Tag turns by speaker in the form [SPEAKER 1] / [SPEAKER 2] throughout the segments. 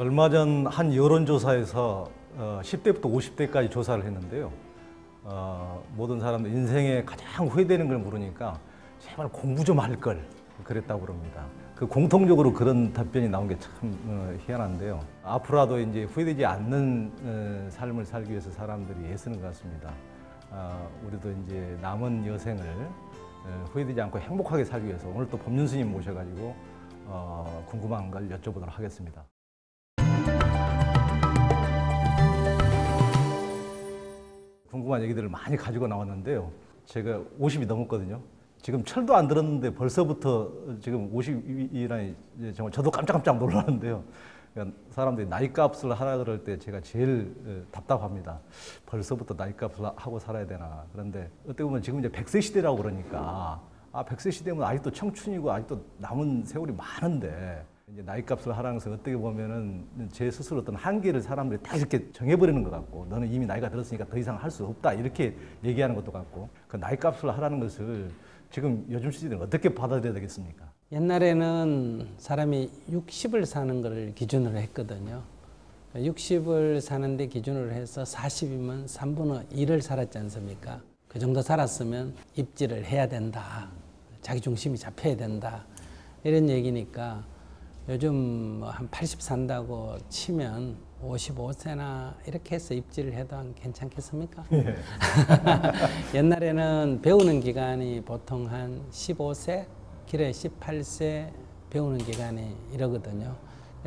[SPEAKER 1] 얼마 전 한 여론조사에서 10대부터 50대까지 조사를 했는데요. 모든 사람들 인생에 가장 후회되는 걸 물으니까 제발 공부 좀 할 걸 그랬다고 그럽니다. 그 공통적으로 그런 답변이 나온 게 참 희한한데요. 앞으로라도 이제 후회되지 않는 삶을 살기 위해서 사람들이 애쓰는 것 같습니다. 우리도 이제 남은 여생을 후회되지 않고 행복하게 살기 위해서 오늘 또 법륜 스님 모셔가지고 궁금한 걸 여쭤보도록 하겠습니다. 궁금한 얘기들을 많이 가지고 나왔는데요. 제가 50이 넘었거든요. 지금 철도 안 들었는데 벌써부터 지금 50이라니 정말 저도 깜짝깜짝 놀라는데요. 그러니까 사람들이 나이값을 하라 그럴 때 제가 제일 답답합니다. 벌써부터 나이값을 하고 살아야 되나. 그런데 어떻게 보면 지금 이제 100세 시대라고 그러니까 100세 시대면 아직도 청춘이고 아직도 남은 세월이 많은데 이제 나이값을 하라면서 어떻게 보면은 제 스스로 어떤 한계를 사람들이 딱 이렇게 정해버리는 것 같고 너는 이미 나이가 들었으니까 더 이상 할 수 없다 이렇게 얘기하는 것도 같고 그 나이값을 하라는 것을 지금 요즘 시대는 어떻게 받아들여야 되겠습니까?
[SPEAKER 2] 옛날에는 사람이 60을 사는 걸 기준으로 했거든요. 60을 사는데 기준으로 해서 40이면 3분의 1을 살았지 않습니까? 그 정도 살았으면 입지를 해야 된다. 자기 중심이 잡혀야 된다. 이런 얘기니까 요즘 한 80 산다고 치면 55세나 이렇게 해서 입지를 해도 괜찮겠습니까? 예. 옛날에는 배우는 기간이 보통 한 15세, 길에 18세 배우는 기간이 이러거든요.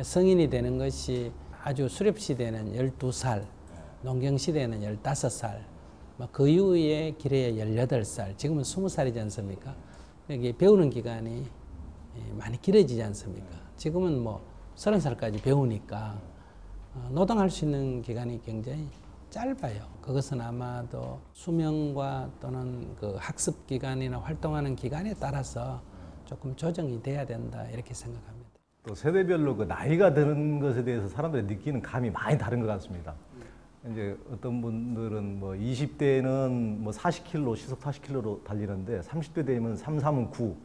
[SPEAKER 2] 성인이 되는 것이 아주 수렵시대는 12살, 농경시대는 15살, 그 이후에 길에 18살, 지금은 20살이지 않습니까? 이게 배우는 기간이 많이 길어지지 않습니까? 지금은 뭐 30살까지 배우니까 노동할 수 있는 기간이 굉장히 짧아요. 그것은 아마도 수명과 또는 그 학습 기간이나 활동하는 기간에 따라서 조금 조정이 돼야 된다 이렇게 생각합니다.
[SPEAKER 1] 또 세대별로 그 나이가 드는 것에 대해서 사람들이 느끼는 감이 많이 다른 것 같습니다. 이제 어떤 분들은 뭐 20대는 뭐 40km, 시속 40km로 달리는데 30대 되면 3, 3은 9,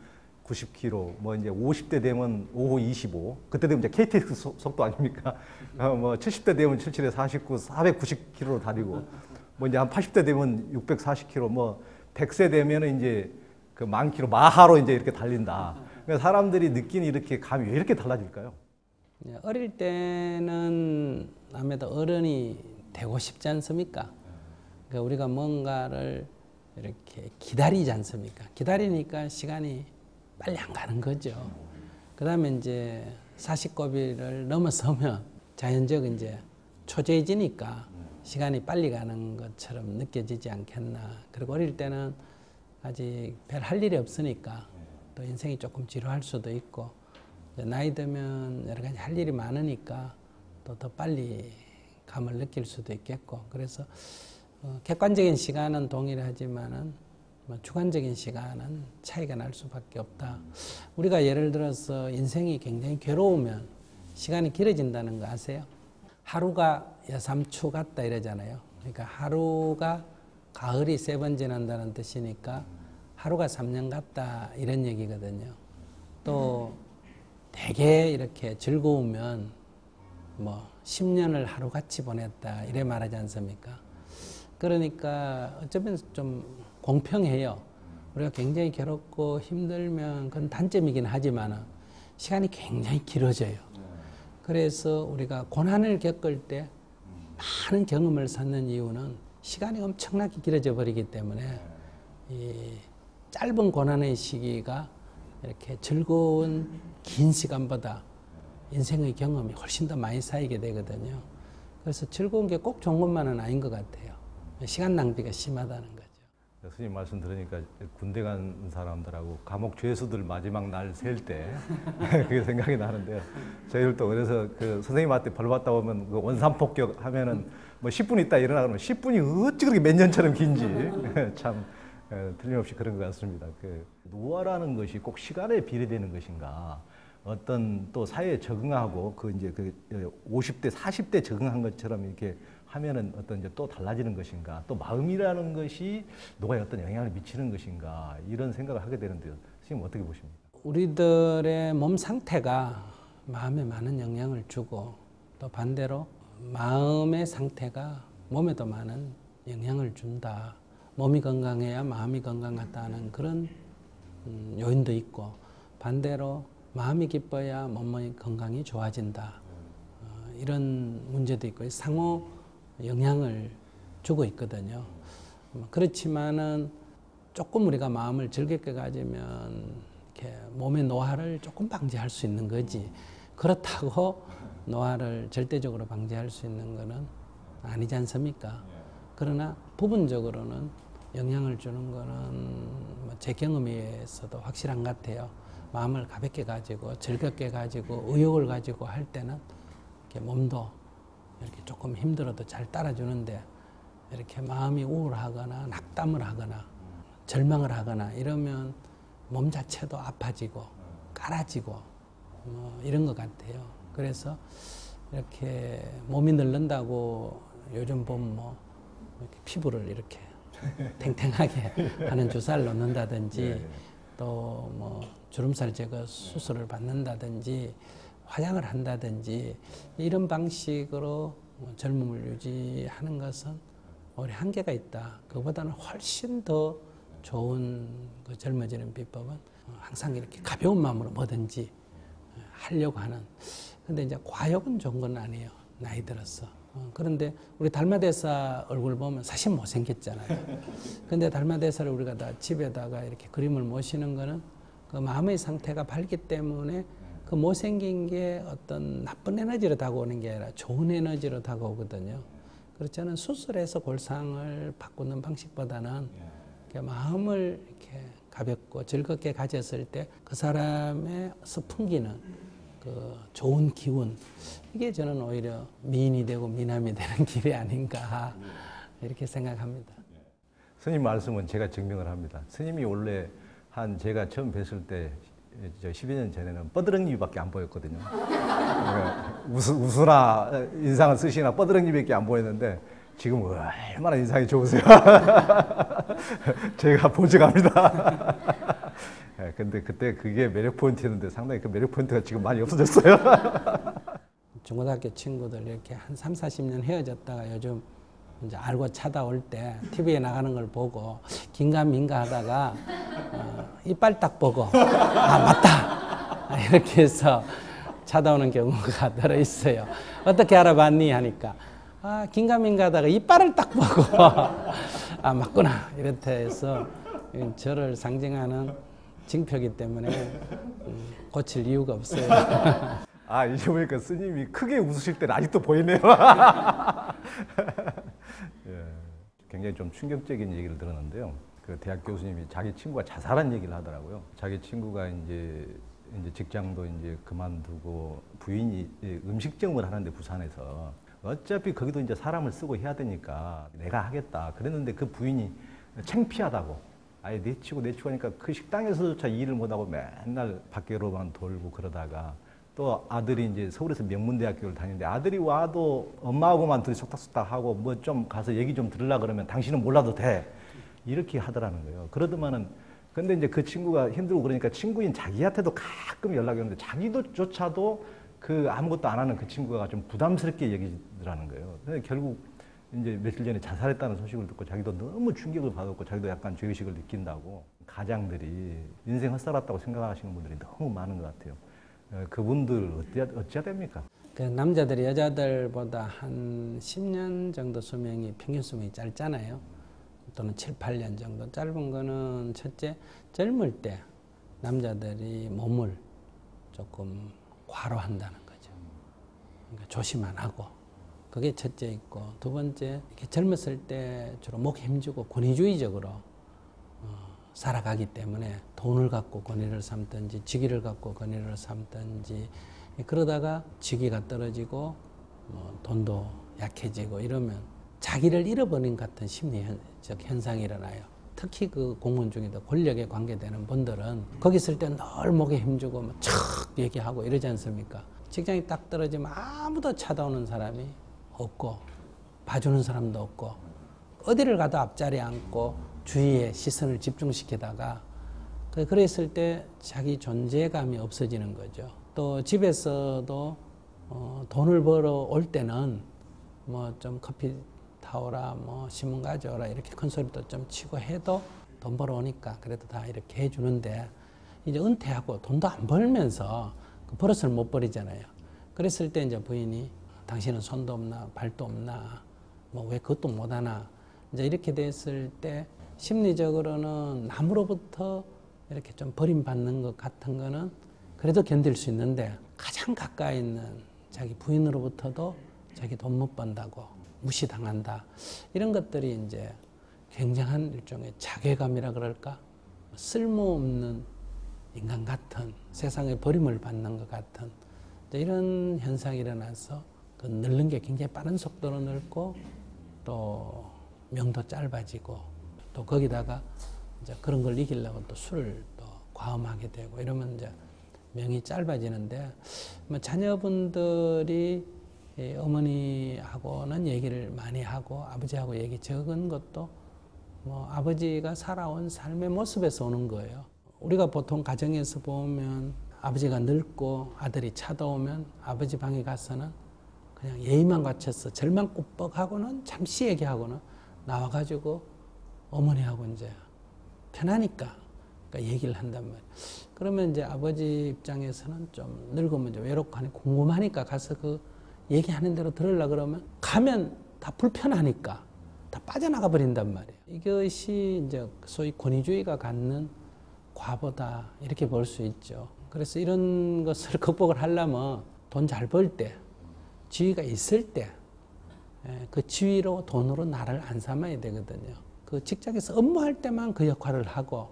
[SPEAKER 1] 90km, 뭐 이제 50대 되면 5, 25, 그때 되면 이제 KTX 속도 아닙니까? 뭐 70대 되면 77에 49, 490km로 달리고, 뭐 이제 한 80대 되면 640km, 뭐 100세 되면 이제 그 만 킬로 마하로 이제 이렇게 달린다. 그러니까 사람들이 느끼는 이렇게 감이 왜 이렇게 달라질까요?
[SPEAKER 2] 어릴 때는 아무래도 어른이 되고 싶지 않습니까? 그러니까 우리가 뭔가를 이렇게 기다리지 않습니까? 기다리니까 시간이 빨리 안 가는 거죠. 그 다음에 이제 40고비를 넘어서면 자연적 이제 초조해지니까 시간이 빨리 가는 것처럼 느껴지지 않겠나. 그리고 어릴 때는 아직 별 할 일이 없으니까 또 인생이 조금 지루할 수도 있고 나이 들면 여러 가지 할 일이 많으니까 또 더 빨리 감을 느낄 수도 있겠고 그래서 객관적인 시간은 동일하지만은 주관적인 시간은 차이가 날 수밖에 없다. 우리가 예를 들어서 인생이 굉장히 괴로우면 시간이 길어진다는 거 아세요? 하루가 여삼추 같다 이러잖아요. 그러니까 하루가 가을이 3번 지난다는 뜻이니까 하루가 3년 같다 이런 얘기거든요. 또 되게 이렇게 즐거우면 뭐 10년을 하루같이 보냈다 이래 말하지 않습니까? 그러니까 어쩌면 좀 공평해요. 우리가 굉장히 괴롭고 힘들면 그건 단점이긴 하지만 시간이 굉장히 길어져요. 그래서 우리가 고난을 겪을 때 많은 경험을 쌓는 이유는 시간이 엄청나게 길어져 버리기 때문에 이 짧은 고난의 시기가 이렇게 즐거운 긴 시간보다 인생의 경험이 훨씬 더 많이 쌓이게 되거든요. 그래서 즐거운 게 꼭 좋은 것만은 아닌 것 같아요. 시간 낭비가 심하다는 거죠.
[SPEAKER 1] 스님 말씀 들으니까 군대 간 사람들하고 감옥 죄수들 마지막 날 셀 때 그게 생각이 나는데요. 저희들도 그래서 그 선생님한테 벌 받다 보면 그 원산폭격 하면은 뭐 10분 있다 일어나 그러면 10분이 어찌 그렇게 몇 년처럼 긴지 참 틀림없이 그런 것 같습니다. 그 노화라는 것이 꼭 시간에 비례되는 것인가? 어떤 또 사회에 적응하고 그 이제 그 50대, 40대 적응한 것처럼 이렇게 하면은 어떤 이제 또 달라지는 것인가? 또 마음이라는 것이 노화에 어떤 영향을 미치는 것인가? 이런 생각을 하게 되는데요. 선생님 어떻게 보십니까?
[SPEAKER 2] 우리들의 몸 상태가 마음에 많은 영향을 주고 또 반대로 마음의 상태가 몸에도 많은 영향을 준다. 몸이 건강해야 마음이 건강하다는 그런 요인도 있고, 반대로 마음이 기뻐야 몸의 건강이 좋아진다. 이런 문제도 있고 상호 영향을 주고 있거든요. 그렇지만은 조금 우리가 마음을 즐겁게 가지면 이렇게 몸의 노화를 조금 방지할 수 있는 거지. 그렇다고 노화를 절대적으로 방지할 수 있는 거는 아니지 않습니까? 그러나 부분적으로는 영향을 주는 거는 제 경험에서도 확실한 것 같아요. 마음을 가볍게 가지고 즐겁게 가지고 의욕을 가지고 할 때는 이렇게 몸도 이렇게 조금 힘들어도 잘 따라주는데, 이렇게 마음이 우울하거나 낙담을 하거나 절망을 하거나 이러면 몸 자체도 아파지고 깔아지고 이런 것 같아요. 그래서 이렇게 몸이 늙는다고 요즘 보면 이렇게 피부를 이렇게 탱탱하게 하는 주사를 놓는다든지 또 주름살 제거 수술을 받는다든지 화장을 한다든지 이런 방식으로 젊음을 유지하는 것은 오히려 한계가 있다. 그보다는 훨씬 더 좋은 그 젊어지는 비법은 항상 이렇게 가벼운 마음으로 뭐든지 하려고 하는. 근데 이제 과욕은 좋은 건 아니에요. 나이 들어서. 그런데 우리 달마대사 얼굴 보면 사실 못생겼잖아요. 근데 달마대사를 우리가 다 집에다가 이렇게 그림을 모시는 거는 그 마음의 상태가 밝기 때문에 그 못생긴 게 어떤 나쁜 에너지로 다가오는 게 아니라 좋은 에너지로 다가오거든요. 그렇지 않은 수술해서 골상을 바꾸는 방식보다는 마음을 이렇게 가볍고 즐겁게 가졌을 때 그 사람에서 풍기는 그 좋은 기운, 이게 저는 오히려 미인이 되고 미남이 되는 길이 아닌가 이렇게 생각합니다.
[SPEAKER 1] 스님 말씀은 제가 증명을 합니다. 스님이 원래 제가 처음 뵀을 때 12년 전에는 뻐드렁니밖에 안 보였거든요. 그러니까 우수나 인상을 쓰시나 뻐드렁니밖에 안 보였는데 지금 얼마나 인상이 좋으세요. 제가 보증합니다. 근데 그때 그게 매력 포인트였는데 상당히 그 매력 포인트가 지금 많이 없어졌어요.
[SPEAKER 2] 중고등학교 친구들 이렇게 한 3, 40년 헤어졌다가 요즘 이제 알고 찾아올 때 TV에 나가는 걸 보고 긴가민가 하다가 이빨 딱 보고 맞다 이렇게 해서 찾아오는 경우가 들어 있어요. 어떻게 알아봤니 하니까 긴가민가 하다가 이빨을 딱 보고 맞구나 이렇게 해서 저를 상징하는 징표이기 때문에 고칠 이유가 없어요.
[SPEAKER 1] 이제 보니까 스님이 크게 웃으실 때는 아직도 보이네요. 예, 굉장히 좀 충격적인 얘기를 들었는데요. 그 대학 교수님이 자기 친구가 자살한 얘기를 하더라고요. 자기 친구가 이제 직장도 이제 그만두고 부인이 음식점을 하는데 부산에서 어차피 거기도 이제 사람을 쓰고 해야 되니까 내가 하겠다 그랬는데 그 부인이 창피하다고 아예 내치고 하니까 그 식당에서조차 일을 못하고 맨날 밖으로만 돌고 그러다가 또 아들이 이제 서울에서 명문대학교를 다니는데 아들이 와도 엄마하고만 둘이 속닥속닥 하고 뭐 좀 가서 얘기 좀 들으려 그러면 당신은 몰라도 돼. 이렇게 하더라는 거예요. 그러더만은 근데 이제 그 친구가 힘들고 그러니까 친구인 자기한테도 가끔 연락이 오는데 자기도조차도 그 아무것도 안 하는 그 친구가 좀 부담스럽게 얘기더라는 거예요. 근데 결국 이제 며칠 전에 자살했다는 소식을 듣고 자기도 너무 충격을 받았고 자기도 약간 죄의식을 느낀다고 가장들이 인생 헛살았다고 생각하시는 분들이 너무 많은 것 같아요. 그분들 어찌해야 됩니까?
[SPEAKER 2] 그 남자들이 여자들보다 한 10년 정도 수명이 평균 수명이 짧잖아요. 또는 7, 8년 정도. 짧은 거는 첫째 젊을 때 남자들이 몸을 조금 과로한다는 거죠. 그러니까 조심 안 하고. 그게 첫째 있고 두 번째 이렇게 젊었을 때 주로 목에 힘주고 권위주의적으로 살아가기 때문에 돈을 갖고 권위를 삼든지 직위를 갖고 권위를 삼든지 그러다가 직위가 떨어지고 돈도 약해지고 이러면 자기를 잃어버린 같은 심리적 현상이 일어나요. 특히 그 공무원 중에도 권력에 관계되는 분들은 거기 있을 때 늘 목에 힘주고 척 얘기하고 이러지 않습니까? 직장이 딱 떨어지면 아무도 찾아오는 사람이 없고 봐주는 사람도 없고 어디를 가도 앞자리에 앉고 주위에 시선을 집중시키다가 그랬을 때 자기 존재감이 없어지는 거죠. 또 집에서도 돈을 벌어 올 때는 뭐 좀 커피 타오라, 뭐 신문 가져오라 이렇게 큰 소리도 좀 치고 해도 돈 벌어 오니까 그래도 다 이렇게 해주는데, 이제 은퇴하고 돈도 안 벌면서 그 버릇을 못 버리잖아요. 그랬을 때 이제 부인이 당신은 손도 없나 발도 없나 뭐 왜 그것도 못하나, 이제 이렇게 됐을 때 심리적으로는 남으로부터 이렇게 좀 버림받는 것 같은 거는 그래도 견딜 수 있는데, 가장 가까이 있는 자기 부인으로부터도 자기 돈 못 번다고 무시당한다, 이런 것들이 이제 굉장한 일종의 자괴감이라 그럴까, 쓸모없는 인간 같은, 세상에 버림을 받는 것 같은 이런 현상이 일어나서 그 늙는 게 굉장히 빠른 속도로 늙고 또 명도 짧아지고, 또 거기다가 이제 그런 걸 이기려고 또 술을 또 과음하게 되고 이러면 이제 명이 짧아지는데, 뭐 자녀분들이 어머니하고는 얘기를 많이 하고 아버지하고 얘기 적은 것도 뭐 아버지가 살아온 삶의 모습에서 오는 거예요. 우리가 보통 가정에서 보면 아버지가 늙고 아들이 찾아오면 아버지 방에 가서는 그냥 예의만 갖춰서 절만 꾸벅하고는 잠시 얘기하고는 나와가지고 어머니하고 이제 편하니까 그러니까 얘기를 한단 말이에요. 그러면 이제 아버지 입장에서는 좀 늙으면 이제 외롭고 하니 궁금하니까 가서 그 얘기하는 대로 들으려 그러면 가면 다 불편하니까 다 빠져나가 버린단 말이에요. 이것이 이제 소위 권위주의가 갖는 과보다 이렇게 볼 수 있죠. 그래서 이런 것을 극복을 하려면 돈 잘 벌 때, 지위가 있을 때, 그 지위로 돈으로 나를 안 삼아야 되거든요. 그 직장에서 업무할 때만 그 역할을 하고,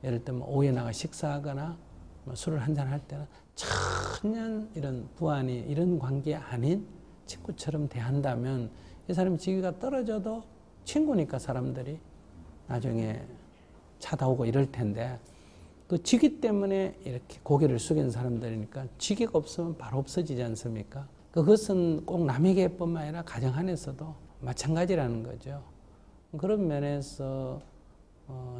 [SPEAKER 2] 예를 들면 오후에 나가 식사하거나 뭐 술을 한잔 할 때는 전혀 이런 부안이 이런 관계 아닌 친구처럼 대한다면 이 사람이 지위가 떨어져도 친구니까 사람들이 나중에 찾아오고 이럴 텐데, 그 직위 때문에 이렇게 고개를 숙이는 사람들이니까 직위가 없으면 바로 없어지지 않습니까? 그것은 꼭 남에게뿐만 아니라 가정 안에서도 마찬가지라는 거죠. 그런 면에서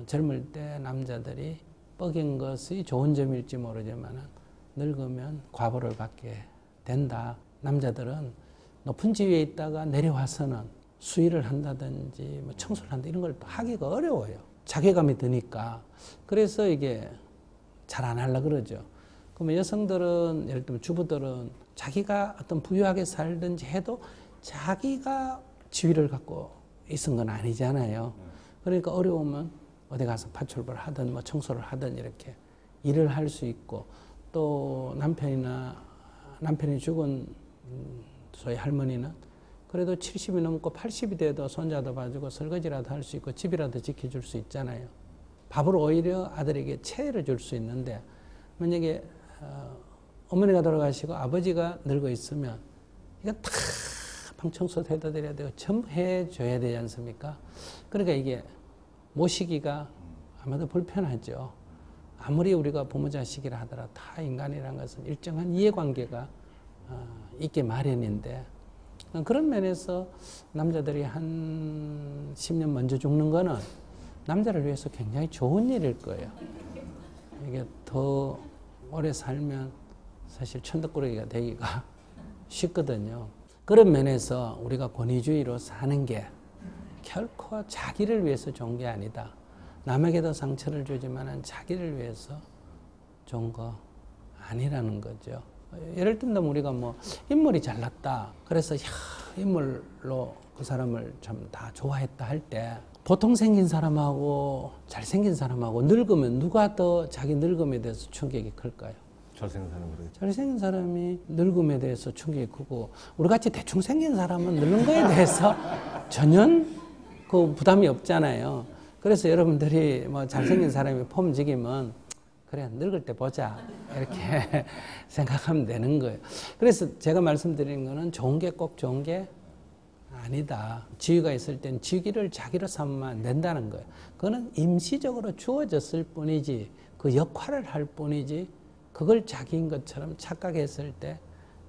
[SPEAKER 2] 젊을 때 남자들이 뻐긴 것이 좋은 점일지 모르지만 늙으면 과보를 받게 된다. 남자들은 높은 지위에 있다가 내려와서는 수의를 한다든지 뭐 청소를 한다 이런 걸 하기가 어려워요. 자괴감이 드니까. 그래서 이게 잘 안 하려고 그러죠. 그러면 여성들은, 예를 들면 주부들은 자기가 어떤 부유하게 살든지 해도 자기가 지위를 갖고 있은 건 아니잖아요. 그러니까 어려우면 어디 가서 파출부를 하든 뭐 청소를 하든 이렇게 일을 할 수 있고, 또 남편이 죽은 소위 할머니는 그래도 70이 넘고 80이 돼도 손자도 봐주고 설거지라도 할 수 있고 집이라도 지켜줄 수 있잖아요. 밥을 오히려 아들에게 체를 줄 수 있는데, 만약에 어머니가 돌아가시고 아버지가 늙어 있으면 이거 다 방 청소도 해도 드려야 되고 전부 해줘야 되지 않습니까? 그러니까 이게 모시기가 아마도 불편하죠. 아무리 우리가 부모 자식이라 하더라도 다 인간이라는 것은 일정한 이해관계가 있게 마련인데, 그런 면에서 남자들이 한 10년 먼저 죽는 거는 남자를 위해서 굉장히 좋은 일일 거예요. 이게 더 오래 살면 사실 천덕꾸러기가 되기가 쉽거든요. 그런 면에서 우리가 권위주의로 사는 게 결코 자기를 위해서 좋은 게 아니다. 남에게도 상처를 주지만 자기를 위해서 좋은 거 아니라는 거죠. 예를 들면 우리가 뭐 인물이 잘났다. 그래서 인물로 그 사람을 참 다 좋아했다 할 때, 보통 생긴 사람하고 잘생긴 사람하고 늙으면 누가 더 자기 늙음에 대해서 충격이 클까요?
[SPEAKER 1] 잘생긴 사람으로.
[SPEAKER 2] 잘생긴 사람이 늙음에 대해서 충격이 크고, 우리같이 대충 생긴 사람은 늙는 거에 대해서 전혀 그 부담이 없잖아요. 그래서 여러분들이 뭐 잘생긴 사람이 폼지기면 그래 늙을 때 보자 이렇게 생각하면 되는 거예요. 그래서 제가 말씀드리는 거는 좋은 게 꼭 좋은 게 아니다. 지위가 있을 땐 직위를 자기로 삼으면 안 된다는 거예요. 그거는 임시적으로 주어졌을 뿐이지 그 역할을 할 뿐이지 그걸 자기인 것처럼 착각했을 때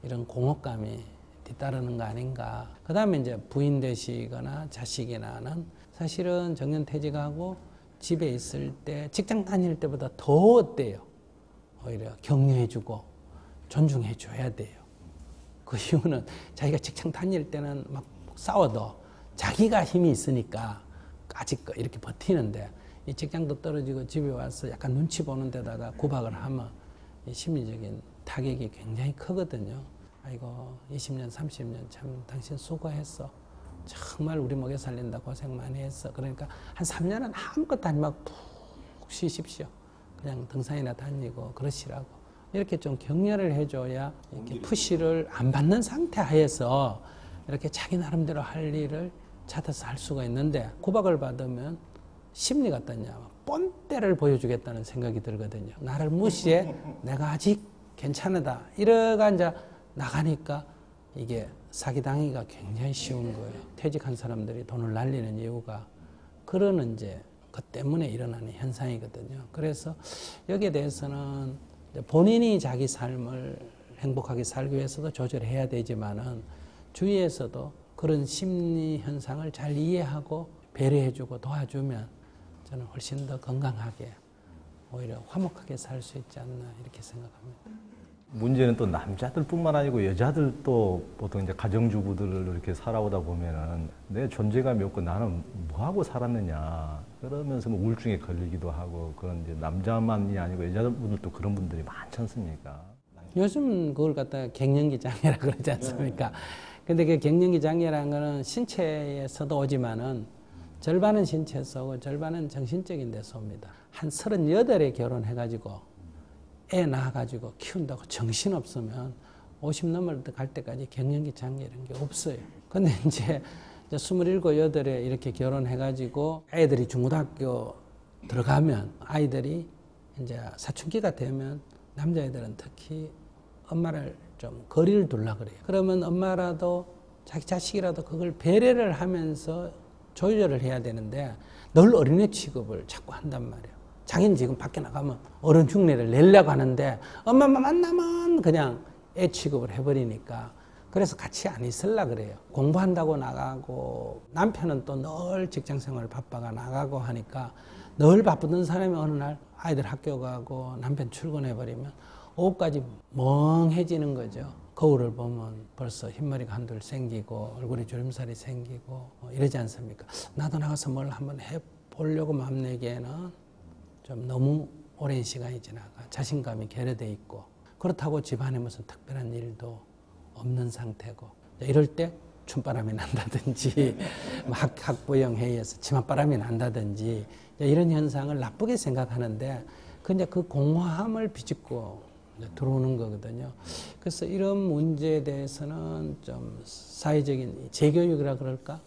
[SPEAKER 2] 이런 공허감이 뒤따르는 거 아닌가. 그 다음에 이제 부인 되시거나 자식이나는 사실은 정년퇴직하고 집에 있을 때 직장 다닐 때보다 더 어때요? 오히려 격려해주고 존중해줘야 돼요. 그 이유는 자기가 직장 다닐 때는 막 싸워도 자기가 힘이 있으니까 아직 이렇게 버티는데 이 직장도 떨어지고 집에 와서 약간 눈치 보는 데다가 구박을 하면 이 심리적인 타격이 굉장히 크거든요. 아이고 20년 30년 참 당신 수고했어. 정말 우리 먹여 살린다 고생 많이 했어. 그러니까 한 3년은 아무것도 아니고 막 푹 쉬십시오. 그냥 등산이나 다니고 그러시라고. 이렇게 좀 격려를 해줘야 이렇게 푸시를 안 받는 상태 하에서 이렇게 자기 나름대로 할 일을 찾아서 할 수가 있는데 구박을 받으면 심리가 어떠냐. 뻔때를 보여주겠다는 생각이 들거든요. 나를 무시해. 내가 아직 괜찮다. 이러가 이제 나가니까 이게 사기당하기가 굉장히 쉬운 거예요. 퇴직한 사람들이 돈을 날리는 이유가 그런 이제 그 때문에 일어나는 현상이거든요. 그래서 여기에 대해서는 본인이 자기 삶을 행복하게 살기 위해서도 조절해야 되지만은 주위에서도 그런 심리 현상을 잘 이해하고 배려해주고 도와주면 저는 훨씬 더 건강하게 오히려 화목하게 살 수 있지 않나 이렇게 생각합니다.
[SPEAKER 1] 문제는 또 남자들뿐만 아니고 여자들도 보통 이제 가정주부들을 이렇게 살아오다 보면은 내 존재감이 없고 나는 뭐 하고 살았느냐 그러면서 뭐 우울증에 걸리기도 하고 그런 이제 남자만이 아니고 여자분들도 그런 분들이 많지 않습니까?
[SPEAKER 2] 요즘 그걸 갖다가 갱년기 장애라 그러지 않습니까? 근데 그 갱년기 장애라는 거는 신체에서도 오지만은 절반은 신체에서 오고 절반은 정신적인 데서 옵니다. 한 38에 결혼해가지고 애 낳아가지고 키운다고 정신없으면 50 넘어갈 때까지 갱년기 장애 이런 게 없어요. 근데 이제 27, 8에 이렇게 결혼해가지고 애들이 중고등학교 들어가면 아이들이 이제 사춘기가 되면 남자애들은 특히 엄마를 좀 거리를 두려고 그래요. 그러면 엄마라도 자기 자식이라도 그걸 배려를 하면서 조절을 해야 되는데 늘 어린애 취급을 자꾸 한단 말이에요. 자기는 지금 밖에 나가면 어른 흉내를 내려고 하는데 엄마만 만나면 그냥 애 취급을 해버리니까 그래서 같이 안 있으려고 그래요. 공부한다고 나가고 남편은 또 늘 직장생활 바빠가 나가고 하니까 늘 바쁘던 사람이 어느 날 아이들 학교 가고 남편 출근해버리면 오후까지 멍해지는 거죠. 거울을 보면 벌써 흰머리가 한둘 생기고 얼굴에 주름살이 생기고 이러지 않습니까? 나도 나가서 뭘 한번 해보려고 맘내기에는 좀 너무 오랜 시간이 지나가 자신감이 결여돼 있고 그렇다고 집안에 무슨 특별한 일도 없는 상태고 이럴 때 춤바람이 난다든지 학부형 회의에서 치맛바람이 난다든지 이런 현상을 나쁘게 생각하는데 근데 그 공허함을 비집고 들어오는 거거든요. 그래서 이런 문제에 대해서는 좀 사회적인 재교육이라 그럴까?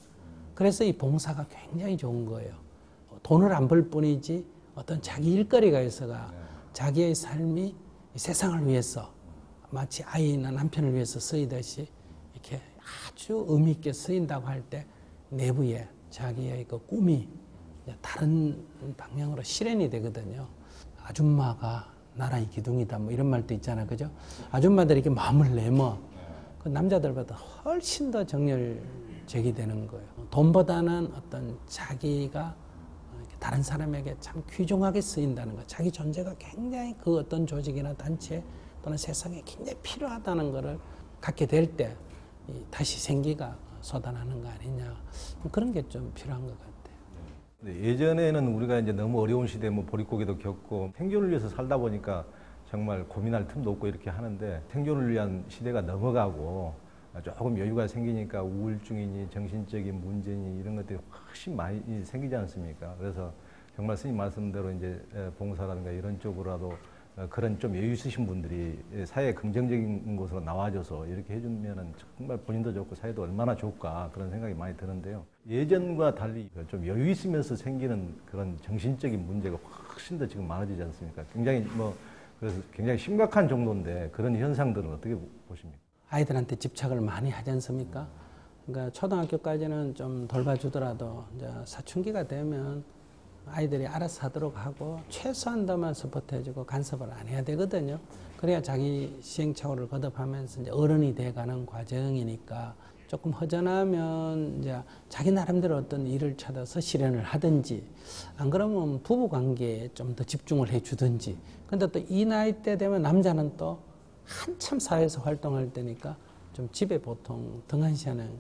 [SPEAKER 2] 그래서 이 봉사가 굉장히 좋은 거예요. 돈을 안 벌 뿐이지 어떤 자기 일거리가 있어가 자기의 삶이 세상을 위해서 마치 아이나 남편을 위해서 쓰이듯이 이렇게 아주 의미 있게 쓰인다고 할 때 내부에 자기의 그 꿈이 다른 방향으로 실현이 되거든요. 아줌마가 나라의 기둥이다 뭐 이런 말도 있잖아요. 그죠? 아줌마들이 이렇게 마음을 내면 그 남자들보다 훨씬 더 정열적이 되는 거예요. 돈보다는 어떤 자기가 다른 사람에게 참 귀중하게 쓰인다는 것, 자기 존재가 굉장히 그 어떤 조직이나 단체 또는 세상에 굉장히 필요하다는 것을 갖게 될 때 다시 생기가 솟아나는 거 아니냐 그런 게 좀 필요한 것 같아요.
[SPEAKER 1] 예전에는 우리가 이제 너무 어려운 시대에 뭐 보릿고개도 겪고 생존을 위해서 살다 보니까 정말 고민할 틈도 없고 이렇게 하는데 생존을 위한 시대가 넘어가고 조금 여유가 생기니까 우울증이니 정신적인 문제니 이런 것들이 훨씬 많이 생기지 않습니까? 그래서 정말 스님 말씀대로 이제 봉사라든가 이런 쪽으로라도 그런 좀 여유 있으신 분들이 사회에 긍정적인 곳으로 나와줘서 이렇게 해주면은 정말 본인도 좋고 사회도 얼마나 좋을까 그런 생각이 많이 드는데요. 예전과 달리 좀 여유 있으면서 생기는 그런 정신적인 문제가 훨씬 더 지금 많아지지 않습니까? 굉장히 그래서 굉장히 심각한 정도인데 그런 현상들은 어떻게 보십니까?
[SPEAKER 2] 아이들한테 집착을 많이 하지 않습니까? 그러니까 초등학교까지는 좀 돌봐주더라도 이제 사춘기가 되면 아이들이 알아서 하도록 하고 최소한도만 서포트해주고 간섭을 안 해야 되거든요. 그래야 자기 시행착오를 거듭하면서 이제 어른이 돼가는 과정이니까 조금 허전하면 이제 자기 나름대로 어떤 일을 찾아서 실현을 하든지 안 그러면 부부 관계에 좀 더 집중을 해주든지. 근데 또 이 나이 때 되면 남자는 또 한참 사회에서 활동할 때니까 좀 집에 보통 등한시하는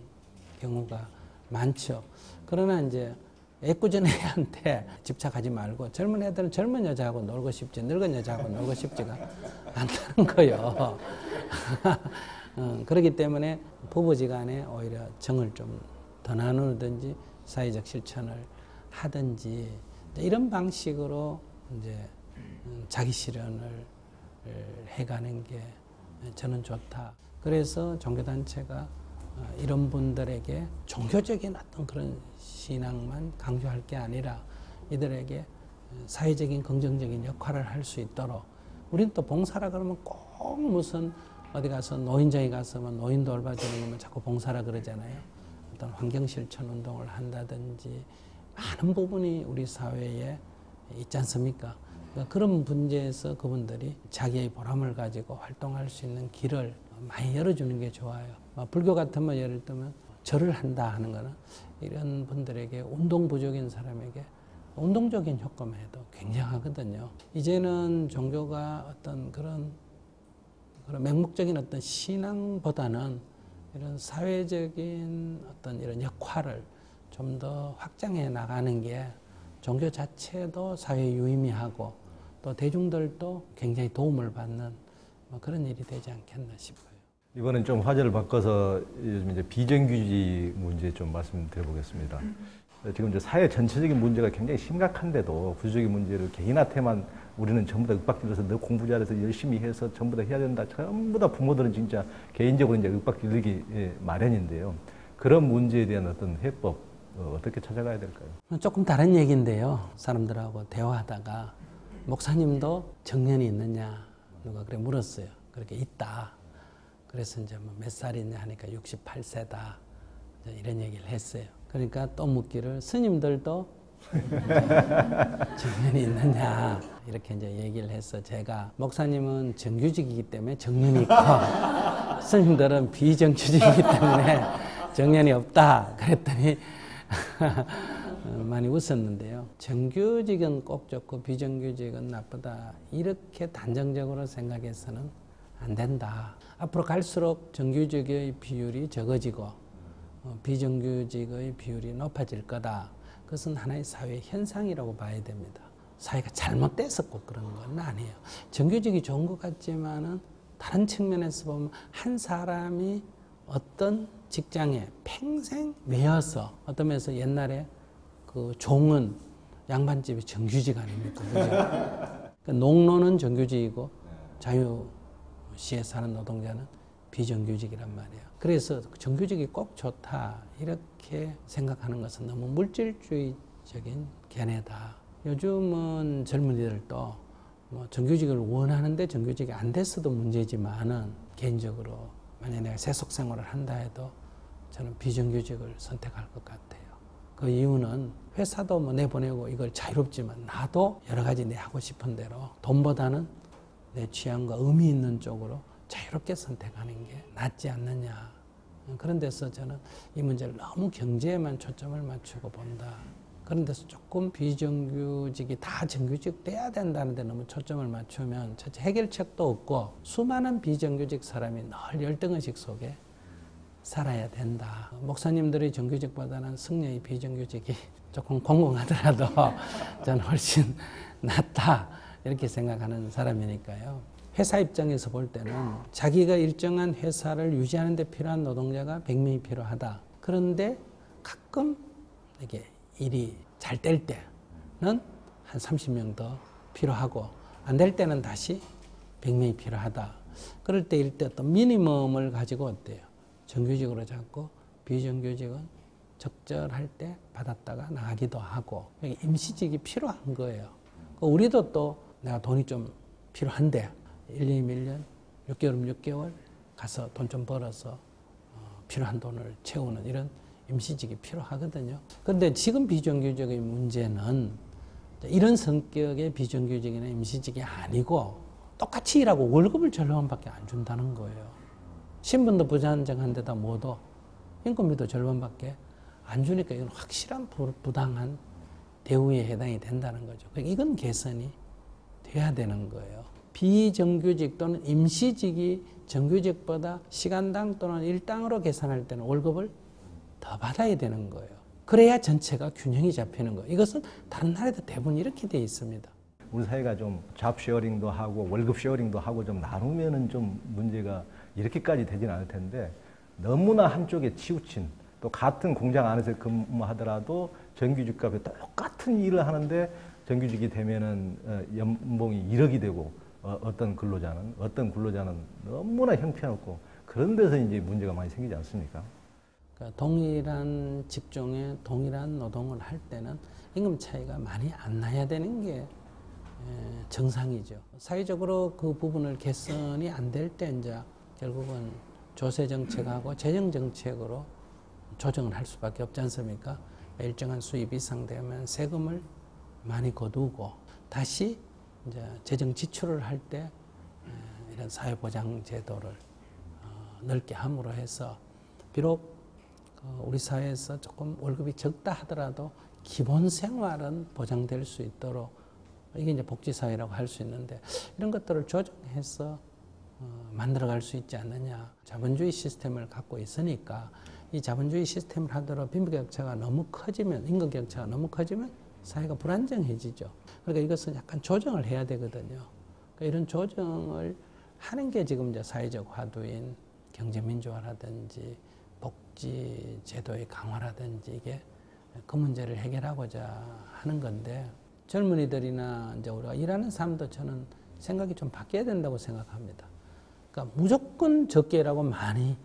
[SPEAKER 2] 경우가 많죠. 그러나 이제 애꿎은 애한테 집착하지 말고 젊은 애들은 젊은 여자하고 놀고 싶지 늙은 여자하고 놀고 싶지가 않다는 거예요. 그렇기 때문에 부부지간에 오히려 정을 좀 더 나누든지 사회적 실천을 하든지 이런 방식으로 이제 자기 실현을 해가는 게 저는 좋다. 그래서 종교단체가 이런 분들에게 종교적인 어떤 그런 신앙만 강조할 게 아니라 이들에게 사회적인 긍정적인 역할을 할 수 있도록 우리는 또 봉사라 그러면 꼭 무슨 어디 가서 노인정에 가서 노인 돌봐주는 것만 자꾸 봉사라 그러잖아요. 어떤 환경실천 운동을 한다든지 많은 부분이 우리 사회에 있지 않습니까? 그러니까 그런 문제에서 그분들이 자기의 보람을 가지고 활동할 수 있는 길을 많이 열어주는 게 좋아요. 불교 같으면 예를 들면 절을 한다 하는 거는 이런 분들에게 운동 부족인 사람에게 운동적인 효과만 해도 굉장하거든요. 이제는 종교가 어떤 그런 맹목적인 어떤 신앙보다는 이런 사회적인 어떤 이런 역할을 좀 더 확장해 나가는 게 종교 자체도 사회에 유의미하고 또 대중들도 굉장히 도움을 받는 그런 일이 되지 않겠나 싶어요.
[SPEAKER 1] 이번엔 좀 화제를 바꿔서 요즘 이제 비정규직 문제 좀 말씀드려보겠습니다. 지금 이제 사회 전체적인 문제가 굉장히 심각한데도 구조적인 문제를 개인한테만 우리는 전부 다 윽박질러서 너 공부 잘해서 열심히 해서 전부 다 해야 된다. 전부 다 부모들은 진짜 개인적으로 이제 윽박질르기 마련인데요. 그런 문제에 대한 어떤 해법 어떻게 찾아가야 될까요?
[SPEAKER 2] 조금 다른 얘기인데요. 사람들하고 대화하다가 목사님도 정년이 있느냐 누가 그래 물었어요. 그렇게 있다. 그래서 이제 몇 살이냐 하니까 68세다. 이런 얘기를 했어요. 그러니까 또 묻기를 스님들도 정년이 있느냐 이렇게 이제 얘기를 해서 제가 목사님은 정규직이기 때문에 정년이 있고 스님들은 비정규직이기 때문에 정년이 없다 그랬더니 많이 웃었는데요. 정규직은 꼭 좋고 비정규직은 나쁘다 이렇게 단정적으로 생각해서는 안 된다. 앞으로 갈수록 정규직의 비율이 적어지고 비정규직의 비율이 높아질 거다. 그것은 하나의 사회 현상이라고 봐야 됩니다. 사회가 잘못돼서 꼭 그런 건 아니에요. 정규직이 좋은 것 같지만은 다른 측면에서 보면 한 사람이 어떤 직장에 평생 매여서 어떤 면에서 옛날에 그 종은 양반집이 정규직 아닙니까? 그러니까 농노는 정규직이고 자유시에 사는 노동자는 비정규직이란 말이에요. 그래서 정규직이 꼭 좋다 이렇게 생각하는 것은 너무 물질주의적인 견해다. 요즘은 젊은이들도 뭐 정규직을 원하는데 정규직이 안 됐어도 문제지만은 개인적으로 만약 내가 세속 생활을 한다 해도 저는 비정규직을 선택할 것 같아요. 그 이유는 회사도 뭐 내보내고 이걸 자유롭지만 나도 여러 가지 내 하고 싶은 대로 돈보다는 내 취향과 의미 있는 쪽으로 자유롭게 선택하는 게 낫지 않느냐. 그런 데서 저는 이 문제를 너무 경제에만 초점을 맞추고 본다. 그런 데서 조금 비정규직이 다 정규직 돼야 된다는 데 너무 초점을 맞추면 해결책도 없고 수많은 비정규직 사람이 늘 열등의식 속에 살아야 된다. 목사님들의 정규직보다는 승려의 비정규직이 조금 공공하더라도 저는 훨씬 낫다. 이렇게 생각하는 사람이니까요. 회사 입장에서 볼 때는 자기가 일정한 회사를 유지하는 데 필요한 노동자가 100명이 필요하다. 그런데 가끔 이게 일이 잘 될 때는 한 30명 더 필요하고 안 될 때는 다시 100명이 필요하다. 그럴 때일 때 어떤 미니멈을 가지고 어때요? 정규직으로 잡고 비정규직은 적절할 때 받았다가 나가기도 하고 임시직이 필요한 거예요. 우리도 또 내가 돈이 좀 필요한데 1년, 1년, 6개월, 6개월 가서 돈 좀 벌어서 필요한 돈을 채우는 이런 임시직이 필요하거든요. 그런데 지금 비정규직의 문제는 이런 성격의 비정규직이나 임시직이 아니고 똑같이 일하고 월급을 절반밖에 안 준다는 거예요. 신분도 부안정한 데다 뭐도 인건비도 절반밖에 안 주니까 이건 확실한 부당한 대우에 해당이 된다는 거죠. 이건 개선이 돼야 되는 거예요. 비정규직 또는 임시직이 정규직보다 시간당 또는 일당으로 계산할 때는 월급을 더 받아야 되는 거예요. 그래야 전체가 균형이 잡히는 거예요. 이것은 다른 나라에도 대부분 이렇게 돼 있습니다.
[SPEAKER 1] 우리 사회가 좀 잡 쉐어링도 하고 월급 쉐어링도 하고 좀 나누면은 좀 문제가 이렇게까지 되진 않을 텐데 너무나 한쪽에 치우친 또 같은 공장 안에서 근무하더라도 정규직과 똑같은 일을 하는데 정규직이 되면은 연봉이 1억이 되고 어떤 근로자는 너무나 형편없고 그런 데서 이제 문제가 많이 생기지 않습니까?
[SPEAKER 2] 그러니까 동일한 직종에 동일한 노동을 할 때는 임금 차이가 많이 안 나야 되는 게 정상이죠. 사회적으로 그 부분을 개선이 안 될 때 이제 결국은 조세 정책하고 재정 정책으로 조정을 할 수밖에 없지 않습니까? 일정한 수입 이상 되면 세금을 많이 거두고 다시 이제 재정 지출을 할 때 이런 사회보장 제도를 넓게 함으로 해서 비록 우리 사회에서 조금 월급이 적다 하더라도 기본 생활은 보장될 수 있도록 이게 이제 복지사회라고 할 수 있는데 이런 것들을 조정해서 만들어갈 수 있지 않느냐. 자본주의 시스템을 갖고 있으니까 이 자본주의 시스템을 하더라도 빈부격차가 너무 커지면 임금격차가 너무 커지면 사회가 불안정해지죠. 그러니까 이것은 약간 조정을 해야 되거든요. 그러니까 이런 조정을 하는 게 지금 이제 사회적 화두인 경제민주화라든지 복지 제도의 강화라든지 이게 그 문제를 해결하고자 하는 건데 젊은이들이나 이제 우리가 일하는 사람도 저는 생각이 좀 바뀌어야 된다고 생각합니다. 그러니까 무조건 적게 일하고 많이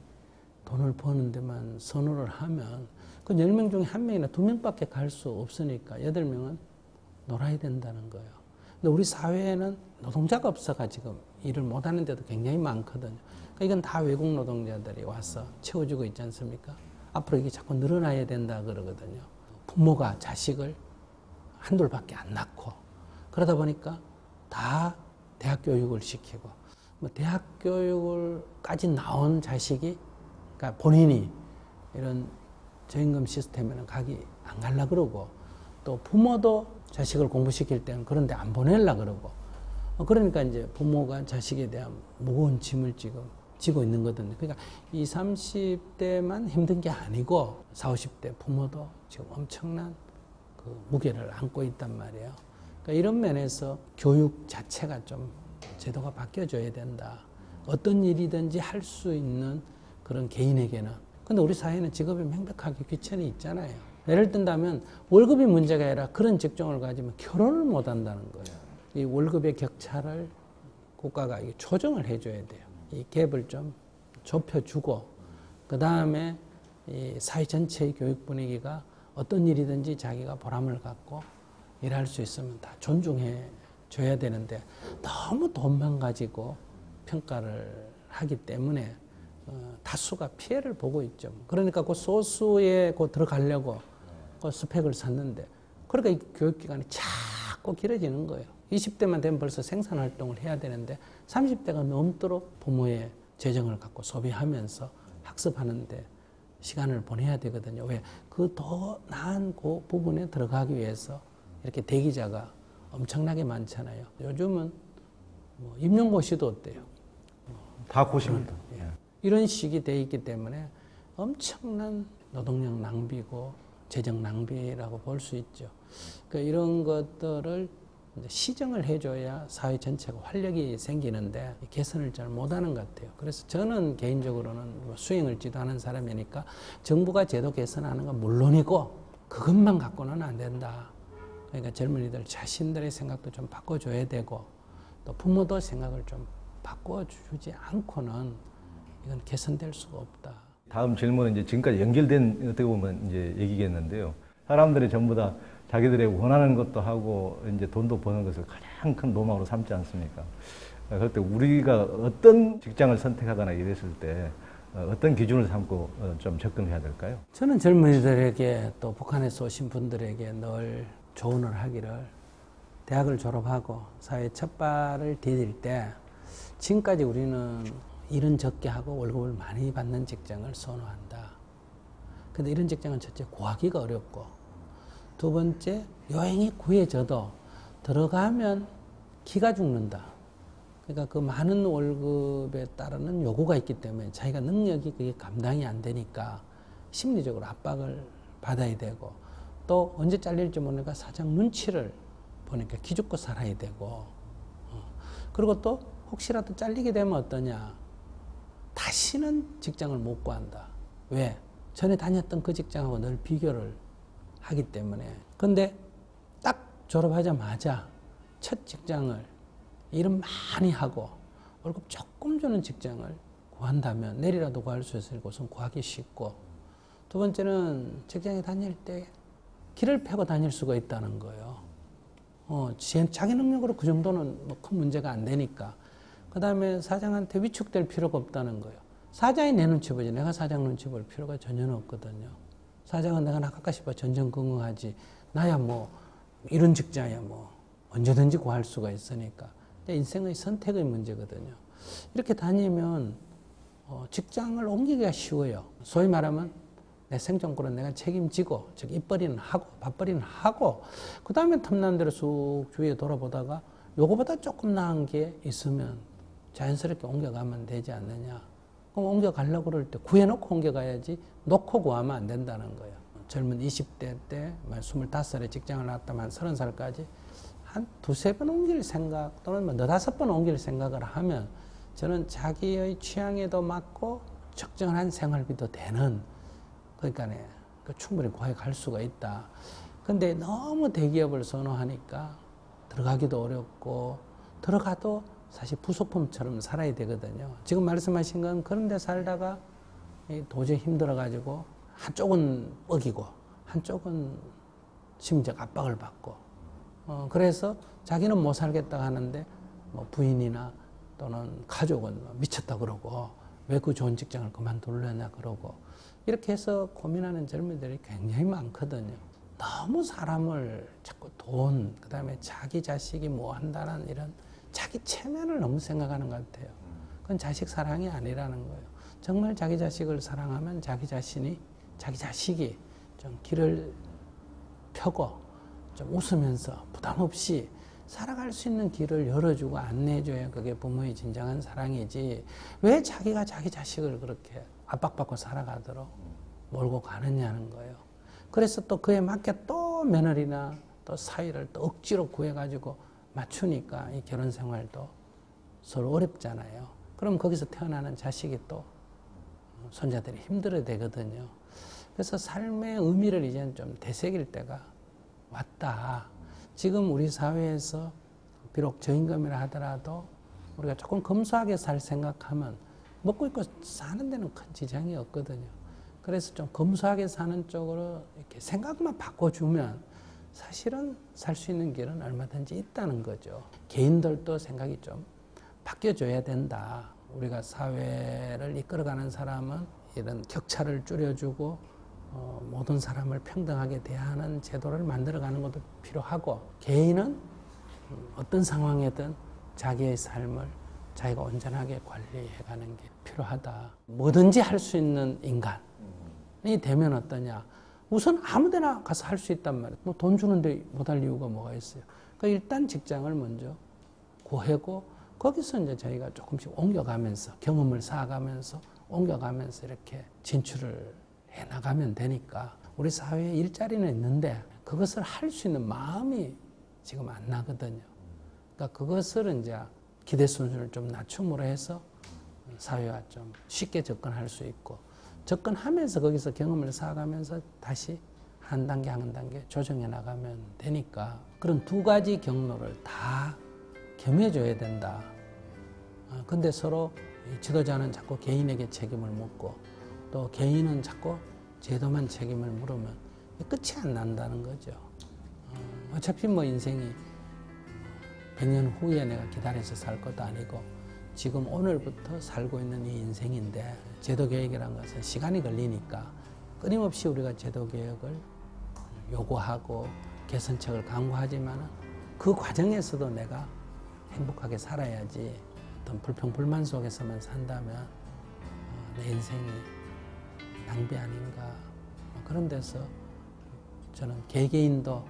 [SPEAKER 2] 돈을 버는 데만 선호를 하면 그 10명 중에 1명이나 2명밖에 갈 수 없으니까 8명은 놀아야 된다는 거예요. 근데 우리 사회에는 노동자가 없어가 지금 일을 못하는 데도 굉장히 많거든요. 그러니까 이건 다 외국 노동자들이 와서 채워주고 있지 않습니까? 앞으로 이게 자꾸 늘어나야 된다 그러거든요. 부모가 자식을 한둘밖에 안 낳고 그러다 보니까 다 대학 교육을 시키고 뭐 대학 교육을까지 나온 자식이 그러니까 본인이 이런 저임금 시스템에는 가기 안 갈라 그러고 또 부모도 자식을 공부시킬 때는 그런데 안 보낼라 그러고 그러니까 이제 부모가 자식에 대한 무거운 짐을 지금 지고 있는 거거든요. 그러니까 20, 30대만 힘든 게 아니고 40, 50대 부모도 지금 엄청난 그 무게를 안고 있단 말이에요. 그러니까 이런 면에서 교육 자체가 좀 제도가 바뀌어줘야 된다. 어떤 일이든지 할 수 있는 그런 개인에게는. 근데 우리 사회는 직업이 명백하게 귀천이 있잖아요. 예를 든다면 월급이 문제가 아니라 그런 직종을 가지면 결혼을 못 한다는 거예요. 이 월급의 격차를 국가가 조정을 해줘야 돼요. 이 갭을 좀 좁혀주고 그 다음에 이 사회 전체의 교육 분위기가 어떤 일이든지 자기가 보람을 갖고 일할 수 있으면 다 존중해 줘야 되는데 너무 돈만 가지고 평가를 하기 때문에 다수가 피해를 보고 있죠. 그러니까 그 소수에 들어가려고 그 스펙을 샀는데 그러니까 이 교육기간이 자꾸 길어지는 거예요. 20대만 되면 벌써 생산활동을 해야 되는데 30대가 넘도록 부모의 재정을 갖고 소비하면서 학습하는데 시간을 보내야 되거든요. 왜? 그 더 나은 그 부분에 들어가기 위해서 이렇게 대기자가 엄청나게 많잖아요. 요즘은 뭐 임용고시도 어때요?
[SPEAKER 1] 다 고시입니다.
[SPEAKER 2] 이런 식이 돼 있기 때문에 엄청난 노동력 낭비고 재정 낭비라고 볼 수 있죠. 그러니까 이런 것들을 시정을 해줘야 사회 전체가 활력이 생기는데 개선을 잘 못하는 것 같아요. 그래서 저는 개인적으로는 수행을 지도하는 사람이니까 정부가 제도 개선하는 건 물론이고 그것만 갖고는 안 된다. 그러니까 젊은이들 자신들의 생각도 좀 바꿔줘야 되고 또 부모도 생각을 좀 바꿔주지 않고는 이건 개선될 수가 없다.
[SPEAKER 1] 다음 질문은 이제 지금까지 연결된 어떻게 보면 이제 얘기겠는데요. 사람들이 전부 다 자기들의 원하는 것도 하고 이제 돈도 버는 것을 가장 큰 로망으로 삼지 않습니까? 그럴 때 우리가 어떤 직장을 선택하거나 이랬을 때 어떤 기준을 삼고 좀 접근해야 될까요?
[SPEAKER 2] 저는 젊은이들에게 또 북한에서 오신 분들에게 늘 조언을 하기를 대학을 졸업하고 사회 첫 발을 디딜 때 지금까지 우리는 일은 적게 하고 월급을 많이 받는 직장을 선호한다. 근데 이런 직장은 첫째 구하기가 어렵고 두 번째 요행이 구해져도 들어가면 기가 죽는다. 그러니까 그 많은 월급에 따르는 요구가 있기 때문에 자기가 능력이 그게 감당이 안 되니까 심리적으로 압박을 받아야 되고, 또 언제 잘릴지 모르니까 사장 눈치를 보니까 기죽고 살아야 되고, 그리고 또 혹시라도 잘리게 되면 어떠냐, 다시는 직장을 못 구한다. 왜? 전에 다녔던 그 직장하고 늘 비교를 하기 때문에. 근데 딱 졸업하자마자 첫 직장을 일은 많이 하고 월급 조금 주는 직장을 구한다면, 내일이라도 구할 수 있을 곳은 구하기 쉽고, 두 번째는 직장에 다닐 때 길을 패고 다닐 수가 있다는 거예요. 자기 능력으로 그 정도는 뭐 큰 문제가 안 되니까. 그 다음에 사장한테 위축될 필요가 없다는 거예요. 사장이 내 눈치 보지 내가 사장 눈치 볼 필요가 전혀 없거든요. 사장은 내가 나갈까 싶어 전전긍긍하지, 나야 뭐 이런 직장이야 뭐 언제든지 구할 수가 있으니까. 인생의 선택의 문제거든요. 이렇게 다니면 직장을 옮기기가 쉬워요. 소위 말하면 내 생존권은 내가 책임지고, 즉 입벌이는 하고 밥벌이는 하고, 그 다음에 틈난 대로 쑥 주위에 돌아보다가 요거보다 조금 나은 게 있으면 자연스럽게 옮겨가면 되지 않느냐. 그럼 옮겨가려고 그럴 때 구해놓고 옮겨가야지 놓고 구하면 안 된다는 거예요. 젊은 20대 때 25살에 직장을 나왔다면 30살까지 한 두세 번 옮길 생각, 또는 뭐 너다섯 번 옮길 생각을 하면 저는 자기의 취향에도 맞고 적정한 생활비도 되는, 그러니까 충분히 거기 갈 수가 있다. 근데 너무 대기업을 선호하니까 들어가기도 어렵고, 들어가도 사실 부속품처럼 살아야 되거든요. 지금 말씀하신 건 그런 데 살다가 도저히 힘들어가지고 한쪽은 뻐기고 한쪽은 심리적 압박을 받고, 그래서 자기는 못 살겠다 하는데 뭐 부인이나 또는 가족은 미쳤다 그러고, 왜 그 좋은 직장을 그만두려냐 그러고, 이렇게 해서 고민하는 젊은이들이 굉장히 많거든요. 너무 사람을 자꾸 돈, 그 다음에 자기 자식이 뭐 한다는 이런 자기 체면을 너무 생각하는 것 같아요. 그건 자식 사랑이 아니라는 거예요. 정말 자기 자식을 사랑하면 자기 자신이, 자기 자식이 좀 길을 펴고 좀 웃으면서 부담 없이 살아갈 수 있는 길을 열어주고 안내해줘야 그게 부모의 진정한 사랑이지, 왜 자기가 자기 자식을 그렇게 압박받고 살아가도록 몰고 가느냐는 거예요. 그래서 또 그에 맞게 또 며느리나 또 사위를 또 억지로 구해가지고 맞추니까 이 결혼 생활도 서로 어렵잖아요. 그럼 거기서 태어나는 자식이 또 손자들이 힘들어야 되거든요. 그래서 삶의 의미를 이제는 좀 되새길 때가 왔다. 지금 우리 사회에서 비록 저임금이라 하더라도 우리가 조금 검소하게 살 생각하면 먹고 입고 사는 데는 큰 지장이 없거든요. 그래서 좀 검소하게 사는 쪽으로 이렇게 생각만 바꿔주면 사실은 살 수 있는 길은 얼마든지 있다는 거죠. 개인들도 생각이 좀 바뀌어줘야 된다. 우리가 사회를 이끌어가는 사람은 이런 격차를 줄여주고 모든 사람을 평등하게 대하는 제도를 만들어가는 것도 필요하고, 개인은 어떤 상황에든 자기의 삶을 자기가 온전하게 관리해가는 게 필요하다. 뭐든지 할 수 있는 인간이 되면 어떠냐. 우선 아무데나 가서 할 수 있단 말이에요. 뭐 돈 주는데 못할 이유가 뭐가 있어요. 그러니까 일단 직장을 먼저 구하고, 거기서 이제 저희가 조금씩 옮겨가면서 경험을 쌓아가면서 옮겨가면서 이렇게 진출을 해나가면 되니까, 우리 사회에 일자리는 있는데 그것을 할 수 있는 마음이 지금 안 나거든요. 그러니까 그것을 이제 기대 수준을 좀 낮춤으로 해서 사회와 좀 쉽게 접근할 수 있고, 접근하면서 거기서 경험을 쌓아가면서 다시 한 단계 한 단계 조정해 나가면 되니까, 그런 두 가지 경로를 다 겸해줘야 된다. 근데 서로 지도자는 자꾸 개인에게 책임을 묻고, 또 개인은 자꾸 제도만 책임을 물으면 끝이 안 난다는 거죠. 어차피 뭐 인생이 100년 후에 내가 기다려서 살 것도 아니고 지금 오늘부터 살고 있는 이 인생인데, 제도개혁이라는 것은 시간이 걸리니까 끊임없이 우리가 제도개혁을 요구하고 개선책을 강구하지만 그 과정에서도 내가 행복하게 살아야지, 어떤 불평불만 속에서만 산다면 내 인생이 낭비 아닌가. 그런 데서 저는 개개인도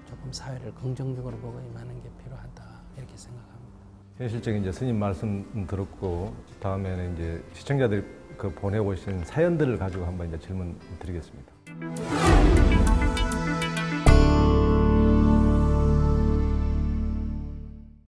[SPEAKER 2] 조금 사회를 긍정적으로 보고 임하는 게 필요하다, 이렇게 생각합니다.
[SPEAKER 1] 현실적인 이제 스님 말씀 들었고 다음에는 이제 시청자들이 그 보내오신 사연들을 가지고 한번 이제 질문 드리겠습니다.